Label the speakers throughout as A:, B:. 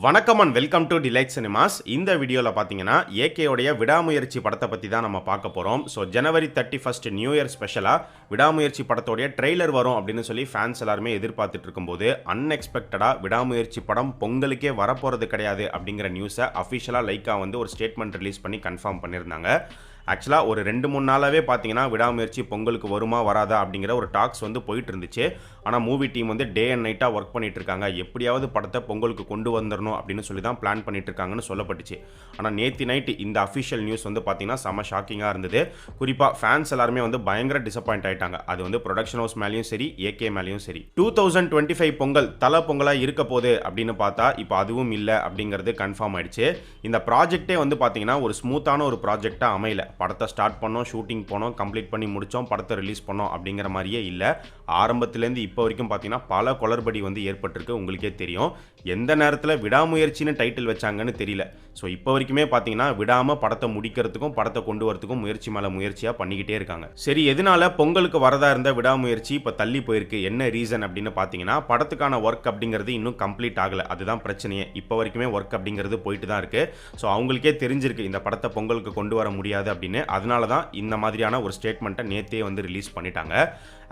A: வணக்கம் and welcome to delight cinemas. இந்த வீடியோவில் பார்த்தீங்கன்னா ஏகேயோடைய விடாமுயற்சி படத்தை பற்றி தான் நம்ம பார்க்க போகிறோம். ஸோ ஜனவரி 31 நியூ இயர் ஸ்பெஷலாக விடாமுயற்சி படத்தோடைய ட்ரெய்லர் வரும் அப்படின்னு சொல்லி ஃபேன்ஸ் எல்லாருமே எதிர்பார்த்துட்டு இருக்கும்போது அன்எக்ஸ்பெக்டடாக விடாமுயற்சி படம் பொங்கலுக்கே வரப்போகிறது கிடையாது அப்படிங்கிற நியூஸை அஃபிஷியலாக லைக்கா வந்து ஒரு ஸ்டேட்மெண்ட் ரிலீஸ் பண்ணி கன்ஃபார்ம் பண்ணியிருந்தாங்க. ஆக்சுவலாக ஒரு 2-3 நாளாகவே பார்த்தீங்கன்னா விடாமுயற்சி பொங்கலுக்கு வருமா வராதா அப்படிங்கிற ஒரு டாக்ஸ் வந்து போயிட்டு இருந்துச்சு. ஆனால் மூவி டீம் வந்து டே அண்ட் நைட்டாக ஒர்க் பண்ணிட்டு இருக்காங்க. எப்படியாவது படத்தை பொங்கலுக்கு கொண்டு வந்துடணும் அப்படின்னு சொல்லி தான் பிளான் பண்ணிட்டு இருக்காங்கன்னு சொல்லப்பட்டுச்சு. ஆனால் நேற்று நைட்டு இந்த அஃபிஷியல் நியூஸ் வந்து பார்த்தீங்கன்னா செம ஷாக்கிங்காக இருந்தது. குறிப்பாக ஃபேன்ஸ் எல்லாருமே வந்து பயங்கர டிசப்பாயிண்ட் ஆயிட்டாங்க. அது வந்து ப்ரொடக்ஷன் ஹவுஸ் மேலேயும் சரி, ஏகே மேலேயும் சரி. 2025 பொங்கல் தலை பொங்கலாக இருக்க போகுது அப்படின்னு பார்த்தா இப்போ அதுவும் இல்லை அப்படிங்கிறது கன்ஃபார்ம் ஆயிடுச்சு. இந்த ப்ராஜெக்டே வந்து பார்த்தீங்கன்னா ஒரு ஸ்மூத்தான ஒரு ப்ராஜெக்டாக அமையல. படத்தை ஸ்டார்ட் பண்ணோம், ஷூட்டிங் போனோம், கம்ப்ளீட் பண்ணி முடித்தோம், படத்தை ரிலீஸ் பண்ணோம் அப்படிங்கிற மாதிரியே இல்லை. ஆரம்பத்துலேருந்து இப்போ வரைக்கும் பார்த்தீங்கன்னா பல குளறுபடி வந்து ஏற்பட்டிருக்கு. உங்களுக்கே தெரியும் எந்த நேரத்தில் விடாமுயற்சின்னு டைட்டில் வச்சாங்கன்னு தெரியல. ஸோ இப்போ வரைக்குமே பார்த்தீங்கன்னா விடாமல் படத்தை முடிக்கிறதுக்கும் படத்தை கொண்டு வரதுக்கும் முயற்சி மேலே முயற்சியாக பண்ணிக்கிட்டே இருக்காங்க. சரி, எதனால பொங்கலுக்கு வரதா இருந்த விடாமுயற்சி இப்போ தள்ளி போயிருக்கு, என்ன ரீசன் அப்படின்னு பார்த்தீங்கன்னா படத்துக்கான ஒர்க் அப்படிங்கிறது இன்னும் கம்ப்ளீட் ஆகலை. அதுதான் பிரச்சனையே. இப்போ வரைக்குமே ஒர்க் அப்படிங்கிறது போயிட்டு தான் இருக்குது. ஸோ அவங்களுக்கே தெரிஞ்சிருக்கு இந்த படத்தை பொங்கலுக்கு கொண்டு வர முடியாது அப்படின்னு. அதனால தான் இந்த மாதிரியான ஒரு ஸ்டேட்மெண்ட்டை நேற்றே வந்து ரிலீஸ் பண்ணிட்டாங்க.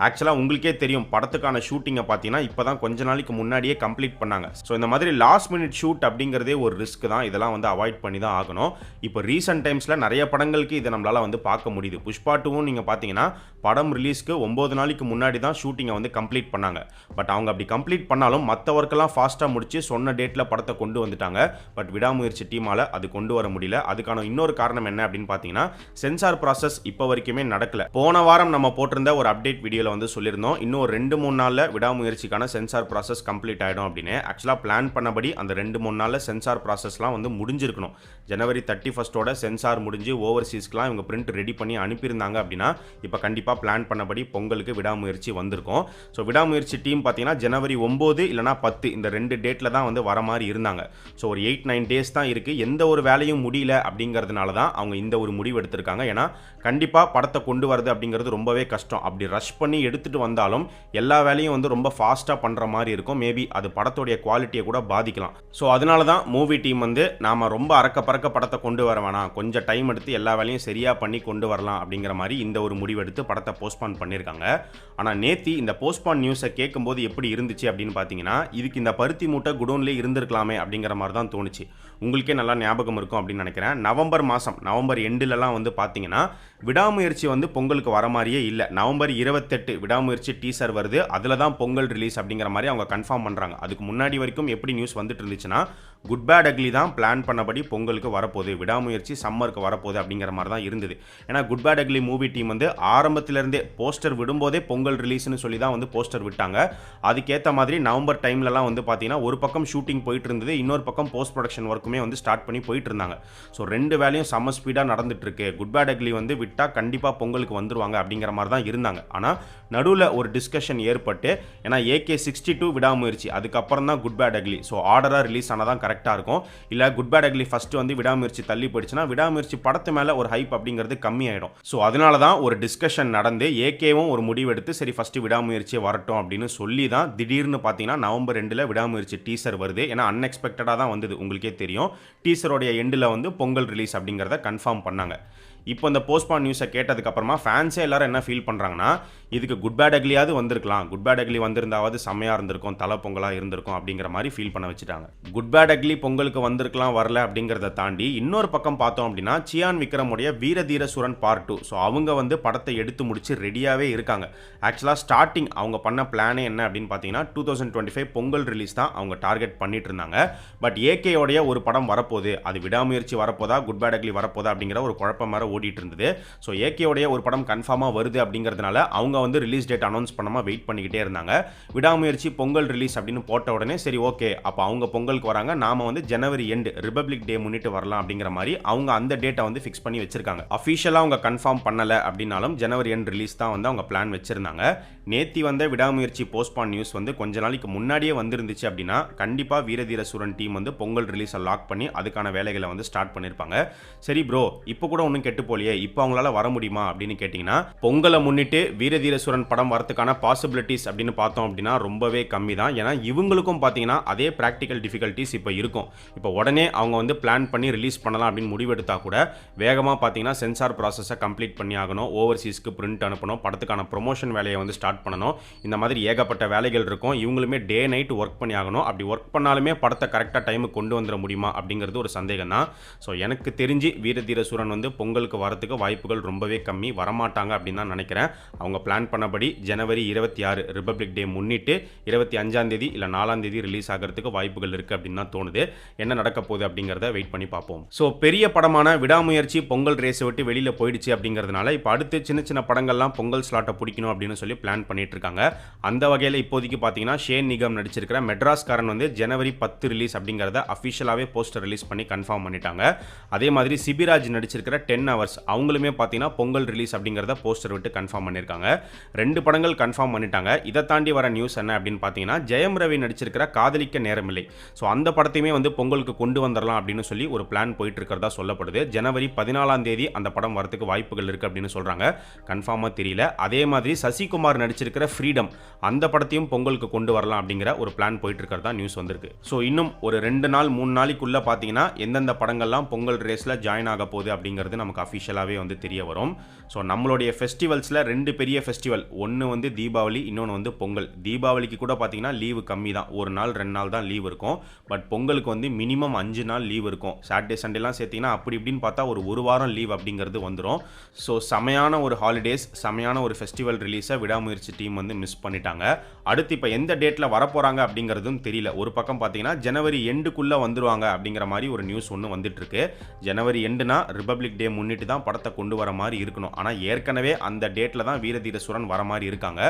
A: ஆக்சுவலாக உங்களுக்கே தெரியும் படத்துக்கான ஷூட்டிங்கை பார்த்தீங்கன்னா இப்போ தான் கொஞ்ச நாளைக்கு முன்னாடியே கம்ப்ளீட் பண்ணாங்க. ஸோ இந்த மாதிரி லாஸ்ட் மினிட் ஷூட் அப்படிங்கிறதே ஒரு ரிஸ்க் தான். இதெல்லாம் வந்து அவாய்ட் பண்ணி தான் ஆகணும். இப்போ ரீசெண்ட் டைம்ஸில் நிறைய படங்களுக்கு இதை நம்மளால் வந்து பார்க்க முடியுது. புஷ்பா 2வும் நீங்கள் பார்த்தீங்கன்னா படம் ரிலீஸ்க்கு 9 நாளைக்கு முன்னாடி தான் ஷூட்டிங்கை வந்து கம்ப்ளீட் பண்ணாங்க. பட் அவங்க அப்படி கம்ப்ளீட் பண்ணாலும் மற்ற ஒர்க்கெல்லாம் ஃபாஸ்ட்டாக முடிச்சு சொன்ன டேட்டில் படத்தை கொண்டு வந்துட்டாங்க. பட் விடாமுயற்சி டீமால் அது கொண்டு வர முடியல. அதுக்கான இன்னொரு காரணம் என்ன அப்படின்னு பார்த்தீங்கன்னா சென்சார் ப்ராசஸ் இப்போ வரைக்குமே நடக்கல. போன வாரம் நம்ம போட்டிருந்த ஒரு அப்டேட் வீடியோவில் வந்து சொல்லியிருந்தோம் இன்னும் 2-3 நாளில் விடாமுயற்சிக்கான சென்சார் ப்ராசஸ் கம்ப்ளீட் ஆகிடும் அப்படின்னு. ஆக்சுவலாக பிளான் பண்ணபடி அந்த 2-3 நாளில் சென்சார் ப்ராசஸ்லாம் வந்து முடிஞ்சிருக்கணும். ஜனவரி 31 சென்சார் முடிஞ்சு ஓவர்சீஸ்க்குலாம் இவங்க பிரிண்ட் ரெடி பண்ணி அனுப்பியிருந்தாங்க அப்படின்னா இப்போ கண்டிப்பாக பிளான் பண்ணபடி பொங்கலுக்கு விடாமுயற்சி வந்திருக்கும். ஸோ விடாமுயற்சி டீம் பார்த்தீங்கன்னா ஜனவரி 9 இல்லைனா 10 இந்த 2 டேட்டில் தான் வந்து வர மாதிரி இருந்தாங்க. ஸோ ஒரு 8-9 டேஸ் தான் இருக்குது. எந்த ஒரு வேலையும் முடியல அப்படிங்கிறதுனால தான் அவங்க இந்த ஒரு முடிவு எடுத்திருக்காங்க. ஏன்னா கண்டிப்பாக படத்தை கொண்டு வரது அப்படிங்கிறது ரொம்பவே கஷ்டம். அப்படி ரஷ் பண்ணி எடுத்துகிட்டு வந்தாலும் எல்லா வேலையும் வந்து ரொம்ப ஃபாஸ்ட்டாக பண்ணுற மாதிரி இருக்கும். மேபி அது படத்தோடைய குவாலிட்டியை கூட பாதிக்கலாம். ஸோ அதனால தான் மூவி டீம் வந்து நாம் ரொம்ப அறக்க பறக்க படத்தை கொண்டு வர வேணாம், கொஞ்சம் டைம் எடுத்து எல்லா வேலையும் சரியாக பண்ணி கொண்டு வரலாம் அப்படிங்கிற மாதிரி இந்த ஒரு முடிவெடுத்து படத்தை போஸ்ட்பான் பண்ணியிருக்காங்க. ஆனால் நேத்தி இந்த போஸ்ட்பான் நியூஸை கேட்கும்போது எப்படி இருந்துச்சு அப்படின்னு பார்த்தீங்கன்னா இதுக்கு இந்த பருத்தி மூட்டை குடோன்லேயே இருந்திருக்கலாமே அப்படிங்கிற மாதிரி தான் தோணுச்சு. உங்களுக்கே நல்லா ஞாபகம் இருக்கும் அப்படின்னு நினைக்கிறேன். நவம்பர் எண்டிலலாம் வந்து பார்த்தீங்கன்னா விடாமுயற்சி வந்து பொங்கலுக்கு வர மாதிரியே இல்லை. நவம்பர் 28 விடாமுயற்சி டீசர் வருது, அதில் தான் பொங்கல் ரிலீஸ் அப்படிங்கிற மாதிரி அவங்க கன்ஃபார்ம் பண்ணுறாங்க. அதுக்கு முன்னாடி வரைக்கும் எப்படி நியூஸ் வந்துட்டு இருந்துச்சுன்னா குட் பேட் அக்லி தான் பிளான் பண்ணபடி பொங்கலுக்கு வரப்போகுது, விடாமுயற்சி சம்மருக்கு வரப்போகுது அப்படிங்கிற மாதிரி தான் இருந்தது. ஏன்னா good bad ugly movie team வந்து ஆரம்பத்திலேருந்தே போஸ்டர் விடும்போதே பொங்கல் ரிலீஸ்னு சொல்லி தான் வந்து போஸ்டர் விட்டாங்க. அதுக்கேற்ற மாதிரி நவம்பர் டைம்லலாம் வந்து பார்த்தீங்கன்னா ஒரு பக்கம் ஷூட்டிங் போயிட்டு இருந்தது, இன்னொரு பக்கம் போஸ்ட் ப்ரொடக்ஷன் ஒர்க்குமே வந்து ஸ்டார்ட் பண்ணி போயிட்டு இருந்தாங்க. ஸோ 2 வேலையும் செம்ம ஸ்பீடாக நடந்துட்டு இருக்கு. குட் பேட் அக்லி வந்து விட்டால் கண்டிப்பாக பொங்கலுக்கு வந்துருவாங்க அப்படிங்கிற மாதிரி தான் இருந்தாங்க. ஆனால் நடுவில் ஒரு டிஸ்கஷன் ஏற்பட்டு ஏன்னா AK62 விடாமுயற்சி அதுக்கப்புறம் தான் குட் பேட் அக்லி. ஸோ ஆர்டராக ரிலீஸ் ஆனால் தான் கரெக்டாக இருக்கும். இல்லை குட் பேட் அக்லி ஃபஸ்ட்டு வந்து விடாமுயற்சி தள்ளி போயிடுச்சுன்னா விடாமுயற்சி படத்து மேலே ஒரு ஹைப் அப்படிங்கிறது கம்மியாயிடும். ஸோ அதனால தான் ஒரு டிஸ்கஷன் நடந்து ஏகேவும் ஒரு முடிவெடுத்து சரி ஃபஸ்ட்டு விடாமுயற்சியை வரட்டும் அப்படின்னு சொல்லி தான் திடீர்னு பார்த்தீங்கன்னா நவம்பர் 2 விடாமுயற்சி டீசர் வருது. ஏன்னா அன்எக்ஸ்பெக்டடாக தான் வந்தது. உங்களுக்கே தெரியும் டீசரோடைய எண்டில் வந்து பொங்கல் ரிலீஸ் அப்படிங்கிறத கன்ஃபார்ம் பண்ணாங்க. இப்போ இந்த போஸ்ட்பான் நியூஸை கேட்டதுக்கப்புறமா ஃபேன்ஸே எல்லாரும் என்ன ஃபீல் பண்ணுறாங்கன்னா இதுக்கு குட் பேட் அக்லியாவது வந்திருக்கலாம், குட் பேட் அக்லி வந்திருந்தாவது செம்மையாக இருந்திருக்கும், தலை பொங்கலாக இருந்திருக்கும் அப்படிங்கிற மாதிரி ஃபீல் பண்ண வச்சுட்டாங்க. குட் பேட் அக்லி பொங்கலுக்கு வந்திருக்கலாம் வரல அப்படிங்கிறத தாண்டி இன்னொரு பக்கம் பார்த்தோம் அப்படின்னா சியான் விக்ரமுடைய வீரதீர சூரன் பார்ட் 2. ஸோ அவங்க வந்து படத்தை எடுத்து முடிச்சு ரெடியாகவே இருக்காங்க. ஆக்சுவலாக ஸ்டார்டிங் அவங்க பண்ண பிளானே என்ன அப்படின்னு பார்த்தீங்கன்னா 2025 பொங்கல் ரிலீஸ் தான் அவங்க டார்கெட் பண்ணிட்டு இருந்தாங்க. பட் ஏகேயோடைய ஒரு படம் வரப்போகுது, அது விடாமுயற்சி வரப்போதா குட் பேட் அக்லி வரப்போதா அப்படிங்கிற ஒரு குழப்பம் மாதிரி ஓடிட்டு இருந்தது. ஸோ ஏகேயோடைய ஒரு படம் கன்ஃபார்மாக வருது அப்படிங்கிறதுனால அவங்க வந்து ரிலீஸ் டேட் அனௌன்ஸ் பண்ணாமல் வெயிட் பண்ணிக்கிட்டே இருந்தாங்க. விடாமுயற்சி பொங்கல் ரிலீஸ் அப்படின்னு போட்ட உடனே சரி ஓகே அப்போ அவங்க பொங்கலுக்கு வராங்க, நாம வந்து ஜனவரி எண்டு ரிபப்ளிக் டே முன்னிட்டு வரலாம் அப்படிங்கிற மாதிரி அவங்க அந்த டேட்டை வந்து ஃபிக்ஸ் பண்ணி வச்சிருக்காங்க. அஃபிஷியலாக அவங்க கன்ஃபார்ம் பண்ணலை அப்படின்னாலும் ஜனவரி எண்ட் ரிலீஸ் தான் வந்து அவங்க பிளான் வச்சிருந்தாங்க. நேத்தி வந்த விடாமுயற்சி போஸ்ட்பான் நியூஸ் வந்து கொஞ்ச நாளைக்கு முன்னாடியே வந்துருந்துச்சு அப்படின்னா கண்டிப்பாக வீரதீர சூரன் டீம் வந்து பொங்கல் ரிலீஸை லாக் பண்ணி அதுக்கான வேலைகளை வந்து ஸ்டார்ட் பண்ணியிருப்பாங்க. சரி ப்ரோ இப்போ கூட ஒன்றும் கெட்டு கெட்டு போலியே, இப்போ அவங்களால வர முடியுமா அப்படின்னு கேட்டிங்கன்னா, பொங்கலை முன்னிட்டு வீரதீரசூரன் படம் வரதுக்கான பாசிபிலிட்டிஸ் அப்படின்னு பார்த்தோம் அப்படின்னா ரொம்பவே கம்மி தான். ஏன்னா இவங்களுக்கும் பார்த்தீங்கன்னா அதே ப்ராக்டிக்கல் டிஃபிகல்ட்டிஸ் இப்போ இருக்கும். இப்போ உடனே அவங்க வந்து பிளான் பண்ணி ரிலீஸ் பண்ணலாம் அப்படின்னு முடிவெடுத்தா கூட வேகமாக பார்த்தீங்கன்னா சென்சார் ப்ராசஸை கம்ப்ளீட் பண்ணி ஆகணும், ஓவர்சீஸ்க்கு பிரிண்ட் அனுப்பணும், படத்துக்கான ப்ரொமோஷன் வேலையை வந்து ஸ்டார்ட் பண்ணணும். இந்த மாதிரி ஏகப்பட்ட வேலைகள் இருக்கும். இவங்களுமே டே நைட் ஒர்க் பண்ணி ஆகணும். அப்படி ஒர்க் பண்ணாலுமே படத்தை கரெக்டாக டைமுக்கு கொண்டு வந்துட முடியுமா அப்படிங்கிறது ஒரு சந்தேகம் தான். ஸோ எனக்கு தெரிஞ்சு வீரதீரசூரன் வந்து பொங்கலுக்கு வரதுக்கு வாய்ப்புகள் ரொம்பவே கம்மி, வரமாட்டாங்க அப்படின்னு தான் நினைக்கிறேன். அவங்க பிளான் பண்ணபடி ஜனவரி 26 ரிபப்ளிக் டே முன்னிட்டு 25ஆம் தேதி இல்லை 4ஆம் தேதி ரிலீஸ் ஆகிறதுக்கு வாய்ப்புகள் இருக்குது அப்படின்னு தான் தோணுது. என்ன நடக்க போகுது அப்படிங்கிறத வெயிட் பண்ணி பார்ப்போம். ஸோ பெரிய படமான விடாமுயற்சி பொங்கல் ரேஸை விட்டு வெளியில் போயிடுச்சு அப்படிங்கிறதுனால இப்போ அடுத்து சின்ன சின்ன படங்கள்லாம் பொங்கல் ஸ்லாட்டை பிடிக்கணும் அப்படின்னு சொல்லி பிளான் பண்ணிட்டு இருக்காங்க. அந்த வகையில் இப்போதைக்கு பார்த்தீங்கன்னா ஷேன் நிகம் நடிச்சிருக்கிற மெட்ராஸ்காரன் வந்து ஜனவரி 10 ரிலீஸ் அப்படிங்கிறத அஃபிஷியலாகவே போஸ்டர் ரிலீஸ் பண்ணி கன்ஃபார்ம் பண்ணிட்டாங்க. அதே மாதிரி சிபிராஜ் நடிச்சிருக்கிற 10 ஹவர்ஸ் அவங்களுமே பார்த்தீங்கன்னா பொங்கல் ரிலீஸ் அப்படிங்கிறத போஸ்டர் விட்டு கன்ஃபார்ம் பண்ணியிருக்காங்க. 2 படங்கள் கன்ஃபார்ம் பண்ணிட்டாங்க. இதை தாண்டி வர நியூஸ் என்ன அப்படின்னு பார்த்தீங்கன்னா, ஜெயம் ரவி நடிச்சிருக்கிற காதலிக்க நேரமில்லை, ஸோ அந்த படத்தையுமே வந்து பொங்கலுக்கு கொண்டு வந்துடலாம் அப்படின்னு சொல்லி ஒரு பிளான் போயிட்டு இருக்கிறதா சொல்லப்படுது. ஜனவரி 14ஆம் தேதி அந்த படம் வரதுக்கு வாய்ப்புகள் இருக்குது அப்படின்னு சொல்கிறாங்க. கன்ஃபார்மாக தெரியல. அதே மாதிரி சசிகுமார் நடிச்சிருக்கிற ஃப்ரீடம் அந்த படத்தையும் பொங்கலுக்கு கொண்டு வரலாம் அப்படிங்கிற ஒரு பிளான் போயிட்டு இருக்கிறதா நியூஸ் வந்திருக்கு. ஸோ இன்னும் ஒரு 2 நாள் 3 நாளைக்குள்ளே பார்த்தீங்கன்னா எந்தெந்த படங்கள்லாம் பொங்கல் ரேஸில் ஜாயின் ஆக போகுது அப்படிங்கிறது நமக்கு அஃபிஷியலாகவே வந்து தெரிய வரும். ஸோ நம்மளுடைய ஃபெஸ்டிவல்ஸில் 2 பெரிய ஃபெஸ்டிவல், ஒன்று வந்து தீபாவளி, இன்னொன்று வந்து பொங்கல். தீபாவளிக்கு கூட பார்த்தீங்கன்னா லீவு கம்மி தான், 1 நாள் 2 நாள் தான் லீவ் இருக்கும். பட் பொங்கலுக்கு வந்து மினிமம் 5 நாள் லீவ் இருக்கும். சாட்டர்டே சண்டேலாம் சேர்த்திங்கன்னா அப்படி இப்படின்னு பார்த்தா ஒரு வாரம் லீவ் அப்படிங்கிறது வந்துடும். ஸோ செமையான ஒரு ஹாலிடேஸ், செமையான ஒரு ஃபெஸ்டிவல் ரிலீஸை விடாமுயற்சி டீம் வந்து மிஸ் பண்ணிட்டாங்க. அடுத்து இப்போ எந்த டேட்டில் வரப்போகிறாங்க அப்படிங்கிறதும் தெரியல. ஒரு பக்கம் பார்த்தீங்கன்னா ஜனவரி எண்டுக்குள்ளே வந்துடுவாங்க அப்படிங்கிற மாதிரி ஒரு நியூஸ் ஒன்று வந்துட்டு இருக்கு. ஜனவரி எண்டுனா ரிபப்ளிக் டே முன்னிட்டு தான் படத்தை கொண்டு வர மாதிரி இருக்கணும். ஆனால் ஏற்கனவே அந்த டேட்டில் தான் வீரதீரசூரன் வர மாதிரி இருக்காங்க.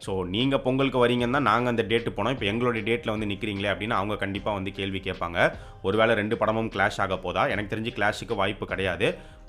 A: ஸோ நீங்கள் பொங்கலுக்கு வரீங்கன்னா நாங்கள் அந்த டேட்டு போனோம், இப்போ எங்களுடைய டேட்டில் வந்து நிற்கிறீங்களே அப்படின்னு அவங்க கண்டிப்பாக வந்து கேள்வி கேட்பாங்க. ஒருவேளை 2 படமும் கிளாஷ் ஆக போதா? எனக்கு தெரிஞ்சு கிளாஷுக்கு வாய்ப்பு கிடையாது.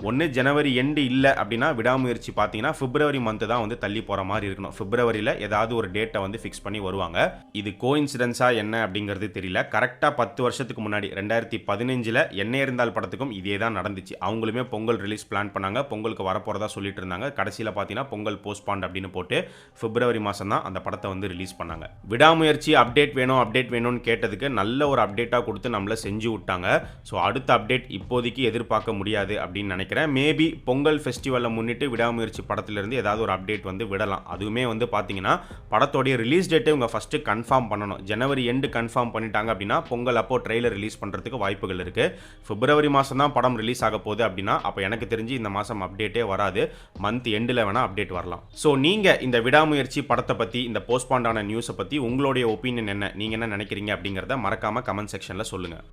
A: ஒன்று ஜனவரி எண்டு இல்லை அப்படின்னா விடாமுயற்சி பார்த்தீங்கன்னா பிப்ரவரி மந்த்து தான் வந்து தள்ளி போகிற மாதிரி இருக்கணும். பிப்ரவரியில் ஏதாவது ஒரு டேட்டை வந்து ஃபிக்ஸ் பண்ணி வருவாங்க. இது கோஇன்சிடென்ஸாக என்ன அப்படிங்கிறது தெரியல. கரெக்டாக 10 வருஷத்துக்கு முன்னாடி 2015 என்ன இருந்தால் படத்துக்கும் இதே தான் நடந்துச்சு. அவங்களுமே பொங்கல் ரிலீஸ் பிளான் பண்ணாங்க, பொங்கலுக்கு வரப்போகிறதா சொல்லிட்டு இருந்தாங்க. கடைசியில் பார்த்தீங்கன்னா பொங்கல் போஸ்ட்பாண்ட் அப்படின்னு போட்டு பிப்ரவரி மாதம் தான் அந்த படத்தை வந்து ரிலீஸ் பண்ணாங்க. விடாமுயற்சி அப்டேட் வேணும்னு கேட்டதுக்கு நல்ல ஒரு அப்டேட்டாக கொடுத்து நம்மளை செஞ்சு விட்டாங்க. ஸோ அடுத்த அப்டேட் இப்போதைக்கு எதிர்பார்க்க முடியாது அப்படின்னு நினைக்கிறேன். மேபி பொங்கல் ஃபெஸ்டிவலை முன்னிட்டு விடாமுயற்சி படத்திலிருந்து ஏதாவது ஒரு அப்டேட் வந்து விடலாம். அதுவுமே வந்து பார்த்தீங்கன்னா படத்தோடைய ரிலீஸ் டேட்டை இவங்க ஃபஸ்ட்டு கன்ஃபார்ம் பண்ணணும். ஜனவரி எண்டு கன்ஃபார்ம் பண்ணிட்டாங்க அப்படின்னா பொங்கல் அப்போ ட்ரெய்லர் ரிலீஸ் பண்ணுறதுக்கு வாய்ப்புகள் இருக்குது. பிப்ரவரி மாதம் தான் படம் ரிலீஸ் ஆக போகுது அப்படின்னா அப்போ எனக்கு தெரிஞ்சு இந்த மாதம் அப்டேட்டே வராது, மந்த் எண்டில் வேணால் அப்டேட் வரலாம். ஸோ நீங்கள் இந்த விடாமுயற்சி படத்தை பற்றி, இந்த போஸ்ட்பாண்டான நியூஸை பற்றி உங்களுடைய ஒப்பீனியன் என்ன, நீங்கள் என்ன நினைக்கிறீங்க அப்படிங்கிறத மறக்காமல் கமெண்ட் செக்ஷனில் சொல்லுங்கள்.